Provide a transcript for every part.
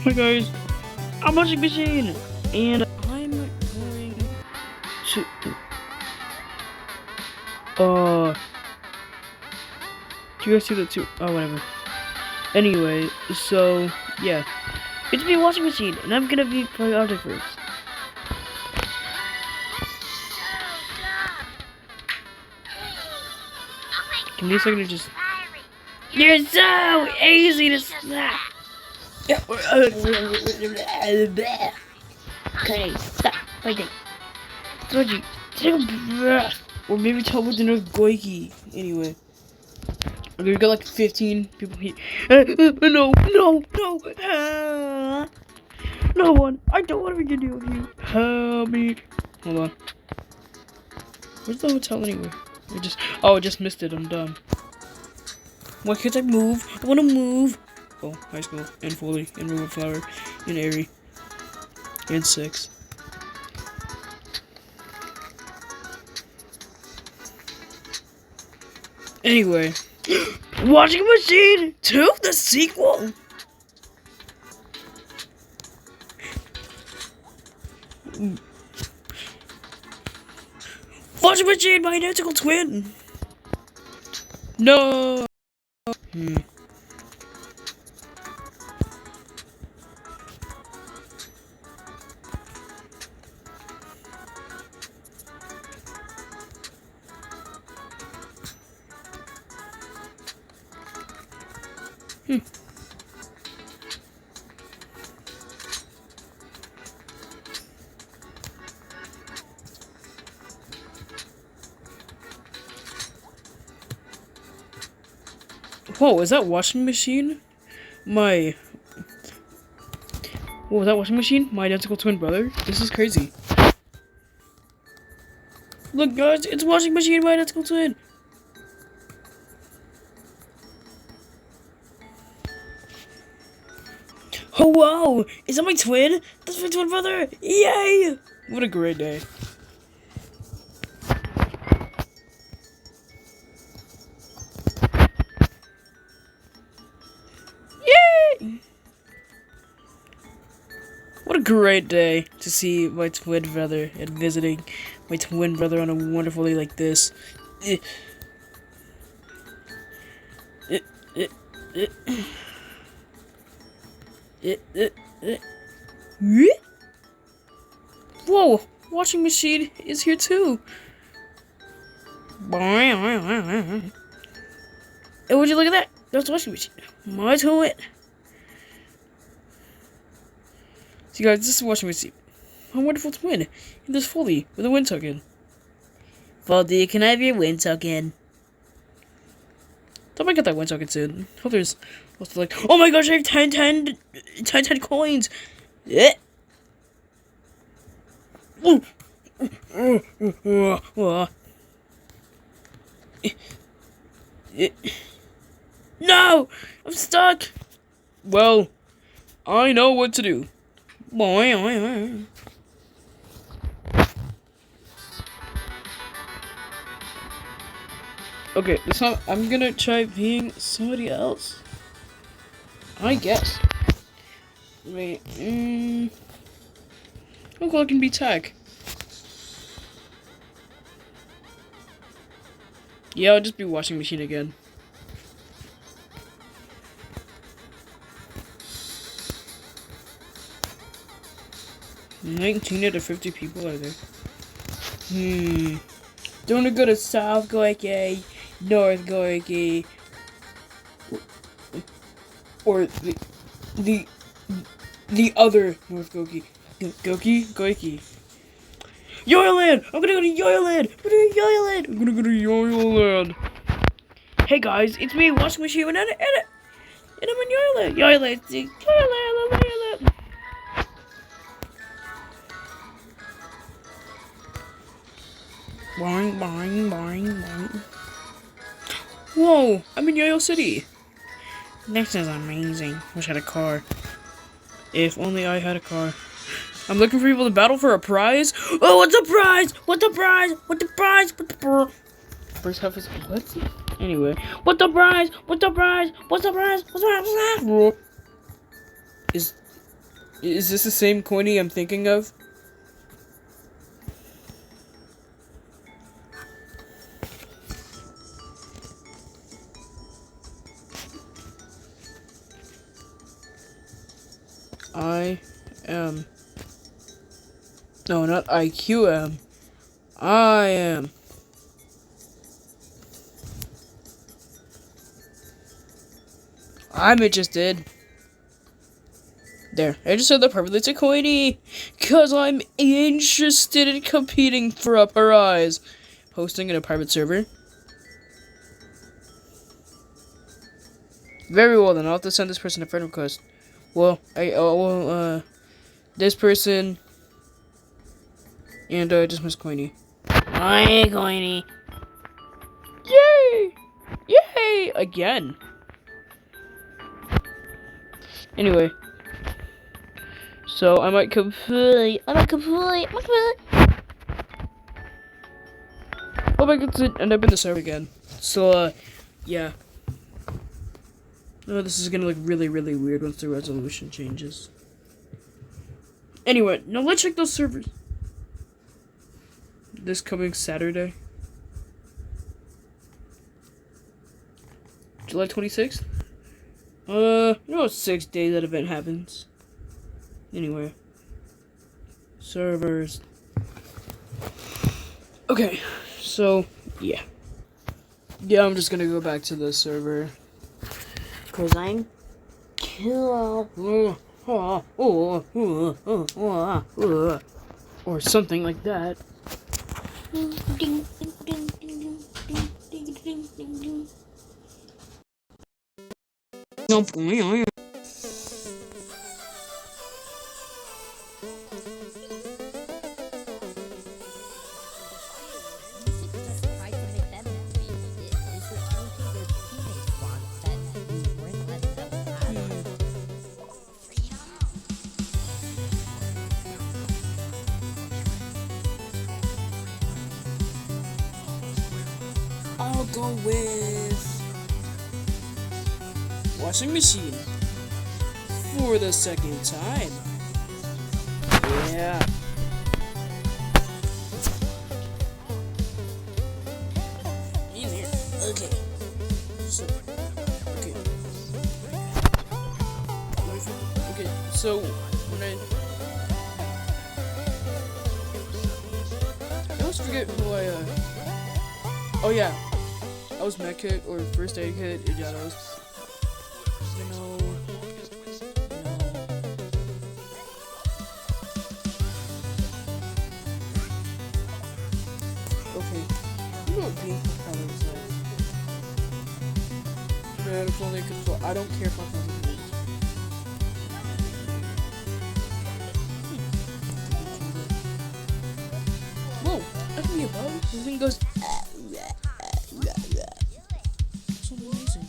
Hi guys, I'm washing machine, and I'm going to do you guys see that too? Oh, whatever. Anyway, so yeah, it's me, washing machine, and I'm gonna be playing ObjectVerse. Can you second to just? You're so easy to snap. Okay, stop fighting. Told you, take a breath. Or maybe tell with the goiki. Anyway. Okay, we got like 15 people here. No. No one. I don't want to be deal with you. Help me. Hold on. Where's the hotel anyway? I just missed it. I'm dumb. Why can't I move? I want to move. Oh, high school. And Foley. And River Flower. And Airy. And 6. Anyway. Washing Machine 2, the sequel. Washing Machine, my identical twin. No. Whoa, is that washing machine? Whoa, is that washing machine? My identical twin brother? This is crazy. Look guys, it's washing machine, my identical twin. Oh wow, is that my twin? That's my twin brother, yay! What a great day. Yay! What a great day to see my twin brother and visiting my twin brother on a wonderful day like this. Whoa, washing machine is here too. And would you look at that? That's washing machine. My twin. So guys, this is washing machine. My wonderful twin. And this Foley with a wind token. Foley, can I have your wind token? I might get that wind token soon. Hope there's also like, oh my gosh, I have 10 coins. Yeah. No! I'm stuck! Well, I know what to do. Okay, this time I'm gonna try being somebody else. I guess. Wait, how cool I can be tech? Yeah, I'll just be washing machine again. $19 out of 50 people are there. Don't go to South Goiki, North Goiki, or the other North Goiki. Goiki. Yoyland! I'm gonna go to Yoyland! I'm gonna go to Yoyland! Hey guys, it's me, washing machine, and I'm in Yoyland! Yoyland! Boing. Whoa, I'm in Yo-Yo City. This is amazing. Wish I had a car. If only I had a car. I'm looking for people to battle for a prize. Oh, what's the prize? What the prize? First half is what? Anyway, what the prize? Is Is this the same coiny I'm thinking of? I am. No, not IQM. I am. I'm interested. There, I just said that perfectly to Coiny. Cause I'm interested in competing for a prize. Hosting in a private server. Very well then, I'll have to send this person a friend request. Well, this person and just Miss Coiny. Hi, Coiny. Yay! Yay! Again. Anyway. So I might complete. Oh my god, end up in the server again. So yeah. Oh, this is gonna look really, really weird once the resolution changes. Anyway, now let's check those servers. This coming Saturday. July 26th? You know, 6 days that event happens. Anyway. Servers. Okay, so, yeah. Yeah, I'm just gonna go back to the server. Cause I'm cool. Or something like that. I'll go with washing machine for the second time. Yeah. In here. Okay. So, okay. Okay. So when I always forget who oh yeah. I was med kit or first aid kit. Yeah, that was. Okay. You know what being propeller is like. Man, if only I could fly. I don't care if I'm flying. Whoa! I can be above. The thing goes. So amazing.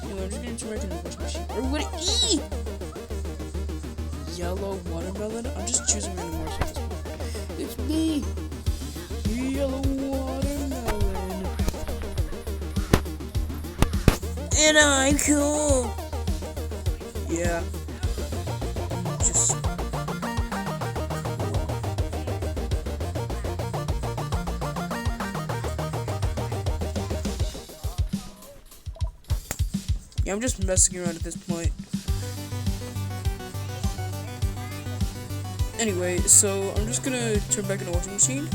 Anyway, I'm just gonna turn back into the wash machine. Everybody eat! Yellow watermelon? I'm just choosing random more at this point. It's me! Yellow watermelon. And I'm cool. Yeah. Just. Yeah, I'm just messing around at this point. Anyway, so I'm just gonna turn back into the washing machine.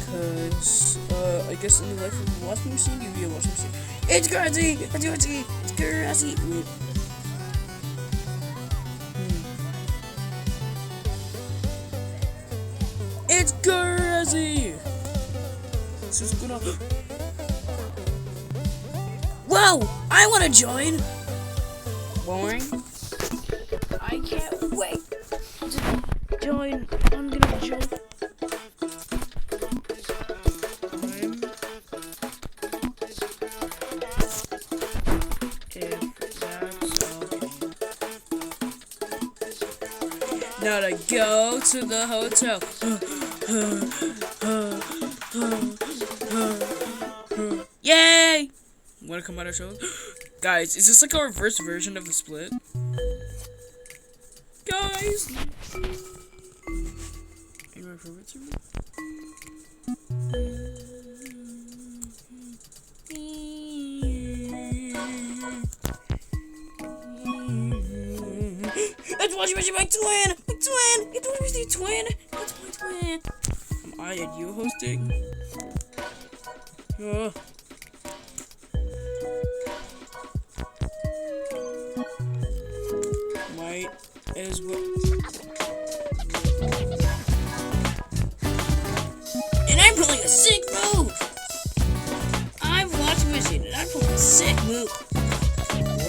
Cause, I guess in the life of the washing machine, you'd be a washing machine. It's crazy! It's crazy! It's crazy! Wait. It's crazy! This is gonna. Whoa! I wanna join! Boring. I can't wait to Join. I'm gonna join. Now to go to the hotel. Yay! Wanna come out of shows? Guys, is this like a reverse version of the split? In my favorite server? It's washing machine, my twin! My twin! It's washing machine, twin! It's my twin! Am I and you hosting? Might as well. And I'm pulling a sick move! I'm washing machine and I'm pulling a sick move. I'm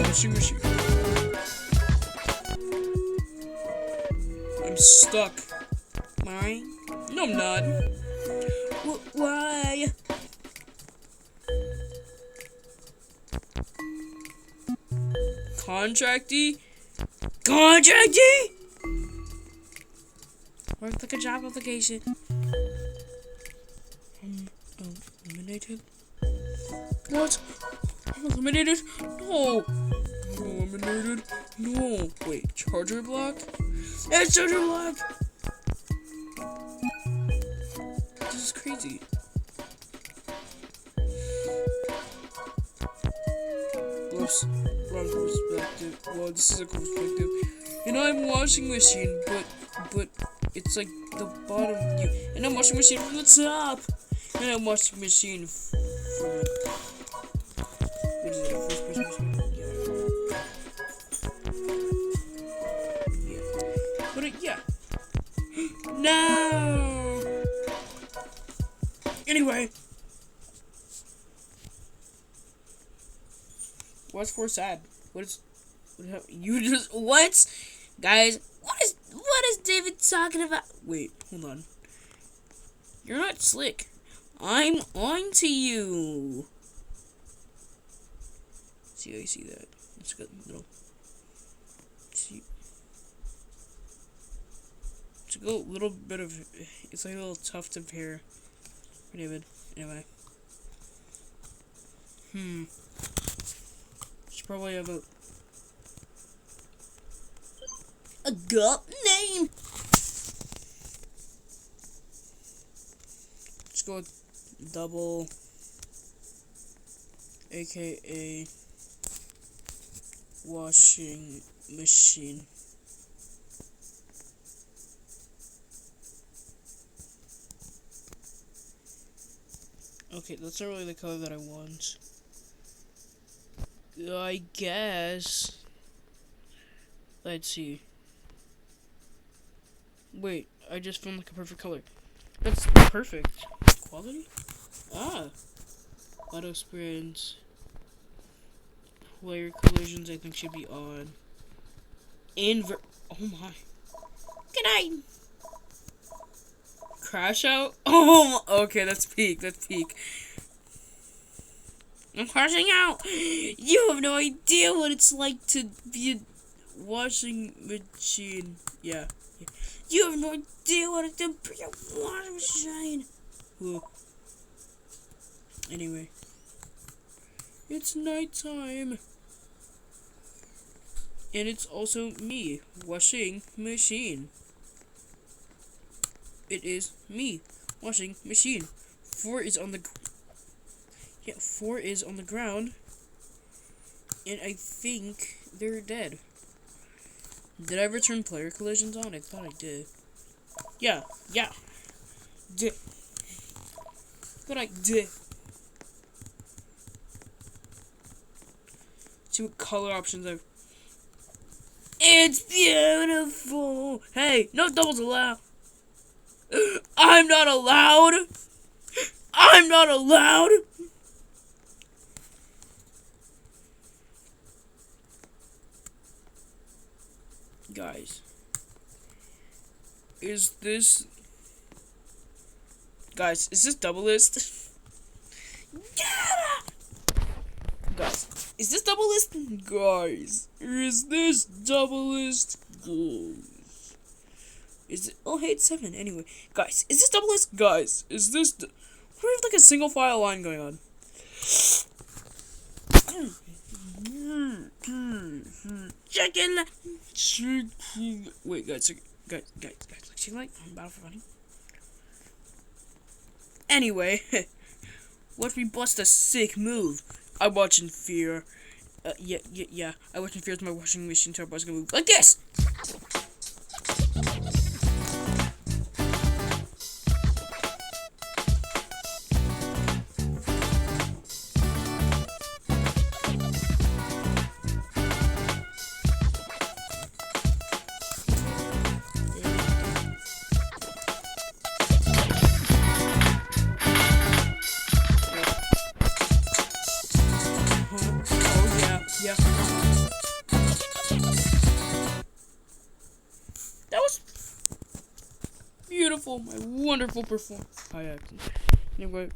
washing machine. I'm stuck. Why? No, I'm not. Why? Contracty? Contracty? Work like a job application. Eliminated? What? I'm eliminated? No! I'm eliminated? No! Wait, charger block? It's charger block! This is crazy. Whoops. Wrong perspective. Well, this is a cool perspective. And I'm washing machine, but it's like the bottom view. And I'm washing machine from the top! And I'm washing machine from what is it? First person perspective? Yeah. But yeah. No. Anyway. What's for sad? What you just what? Guys, What is David talking about? wait, hold on. You're not slick. I'm on to you. See how you see that? It's got little. See, it's a little bit of. It's like a little tuft of hair. For David. Anyway. Should probably have A gut name. Let's go with double, aka washing machine. Okay, that's not really the color that I want. I guess. Let's see. Wait, I just found like a perfect color. That's perfect. Quality? Ah. Auto sprints. Player collisions I think should be on. Oh my. Good night. Crash out? Oh, okay, that's peak. That's peak. I'm crashing out. You have no idea what it's like to be a washing machine. Yeah. You have no idea what it's to be a washing machine. Whoa. Anyway. It's nighttime. And it's also me, washing machine. It is me, washing machine. 4 is on the 4 is on the ground. And I think they're dead. Did I ever turn player collisions on? I thought I did. Yeah. Did. But I did. See what color options I've. It's beautiful. Hey, no doubles allowed. I'm not allowed. I'm not allowed. Guys, is this double list? Guys, is this double list? Guys, is this double list? Guys, is it? Oh, hey, it's 7. Anyway, guys, is this double list? Guys, is this? We have like a single file line going on. Wait, guys, like, I'm about for running. Anyway, what if we bust a sick move? I watch in fear. Yeah. I watch in fear as my washing machine turbo is gonna move like this. Yeah. That was beautiful. My wonderful performance. Anyway,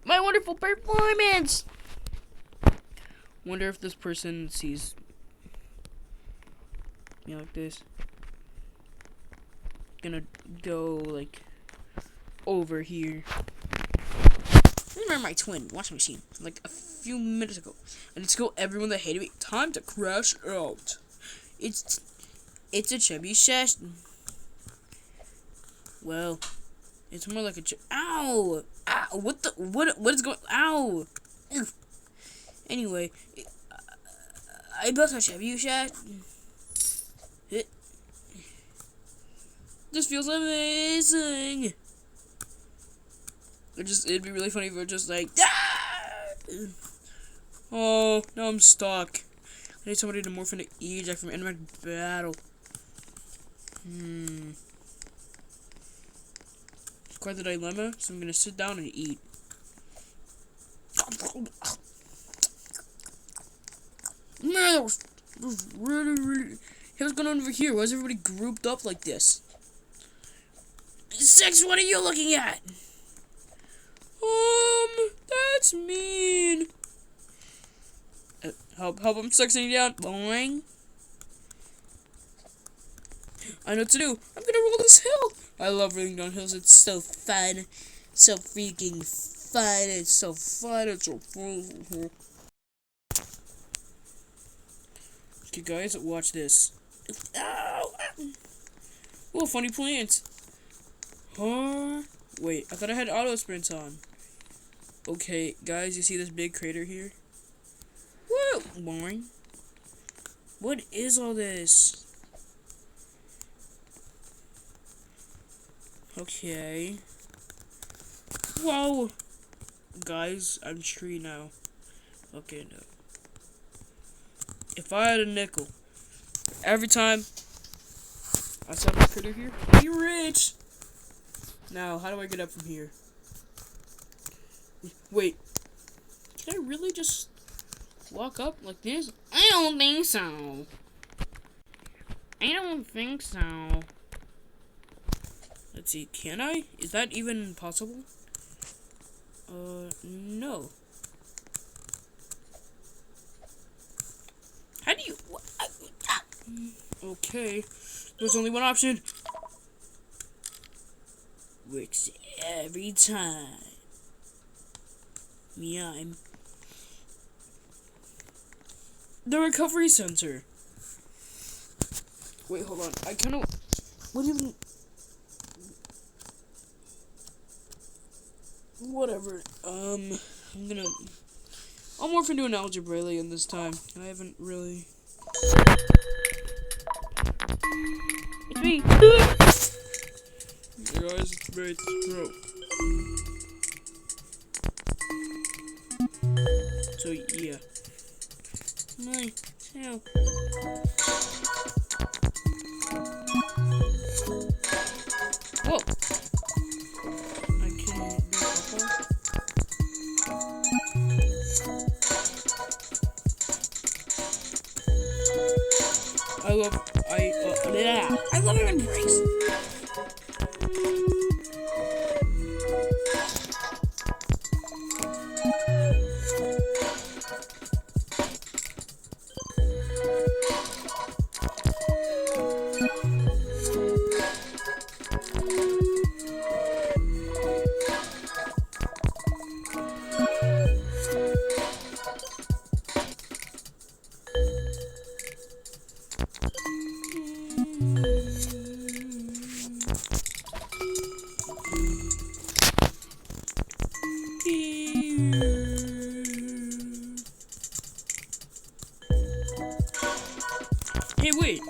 my wonderful performance. Wonder if this person sees me like this. Gonna go like over here. I remember my twin washing machine like a few minutes ago. I just go everyone that hated me. Time to crash out. It's a chubby session. Well, it's more like a ow! Ow! What is going? Ow! Ugh. Anyway, I built a chubby session. This feels amazing. It'd be really funny if it were just like, oh, now I'm stuck. I need somebody to morph into eject from animated battle. It's quite the dilemma, so I'm gonna sit down and eat. Man, that was really. Hey, what's going on over here? Why is everybody grouped up like this? Six, what are you looking at? That's mean. Help, I'm stuck sitting down. Boing. I know what to do. I'm gonna roll this hill. I love rolling down hills. It's so fun. So freaking fun. It's so fun. Okay, guys, watch this. Ow! Oh, funny plants. Huh? Wait, I thought I had auto sprints on. Okay, guys, you see this big crater here? Woo! Boring. What is all this? Okay. Whoa! Guys, I'm tree now. Okay, no. If I had a nickel, every time I saw this critter here, I'd be rich! Now, how do I get up from here? Wait. Can I really just walk up like this? I don't think so. Let's see, can I? Is that even possible? No. How do you... Okay. There's only one option. Works every time. I'm the recovery sensor. Wait, hold on. I kind of... What even... Whatever. I'm gonna... I'll morph into an algebraian this time. I haven't really... It's me! Guys, it's very throat. So, yeah. My tail. Whoa! I can't do that. I love it in breaks. Hey, wait.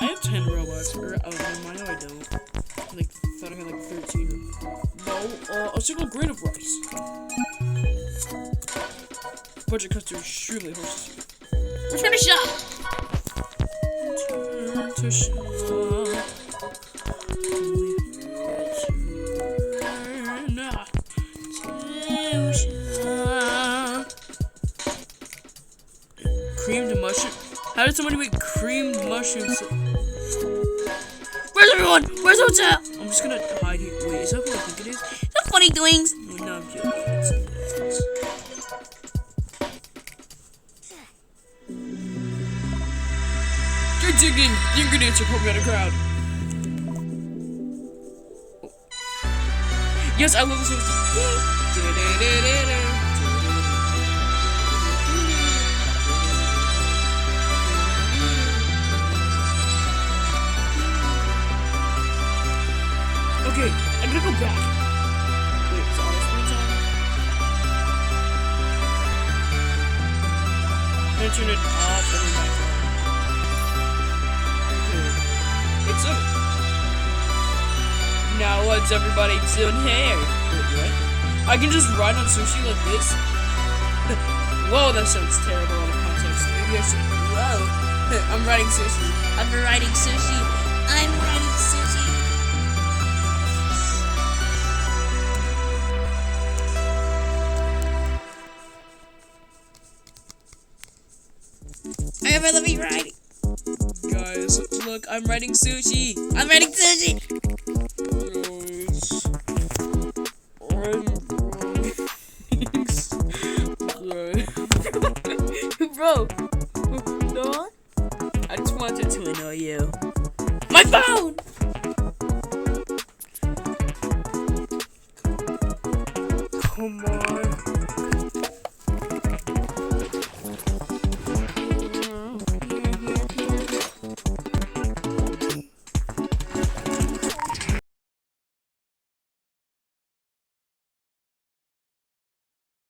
I have 10 robots. Or, oh, never mind. No, I don't. I thought I had like 13. No, a single grain of rice. Budget cuts to extremely horses. Return to shop. Return to shop. Creamed mushroom. How did somebody make creamed mushrooms? Where's everyone? Where's the hotel? I'm just gonna hide here. Wait, is that what I think it is? The funny doings. No, I'm joking. It's something else. You're digging. The ingredients are probably out of crowd. Oh. Yes, I love this one. Okay, I'm gonna go back. Wait, is auto screen on? I'm gonna turn it off and then back on. Okay. It's up. Now what's everybody doing here? Wait, what? I can just ride on sushi like this? Whoa, that sounds terrible out of context. Maybe I should. Whoa. I'm riding sushi. I'm riding sushi. I'm riding sushi. I have a lovely ride. Guys, look, I'm riding sushi. I'm riding sushi. Bro, no? I just wanted to annoy you. My phone. Come on.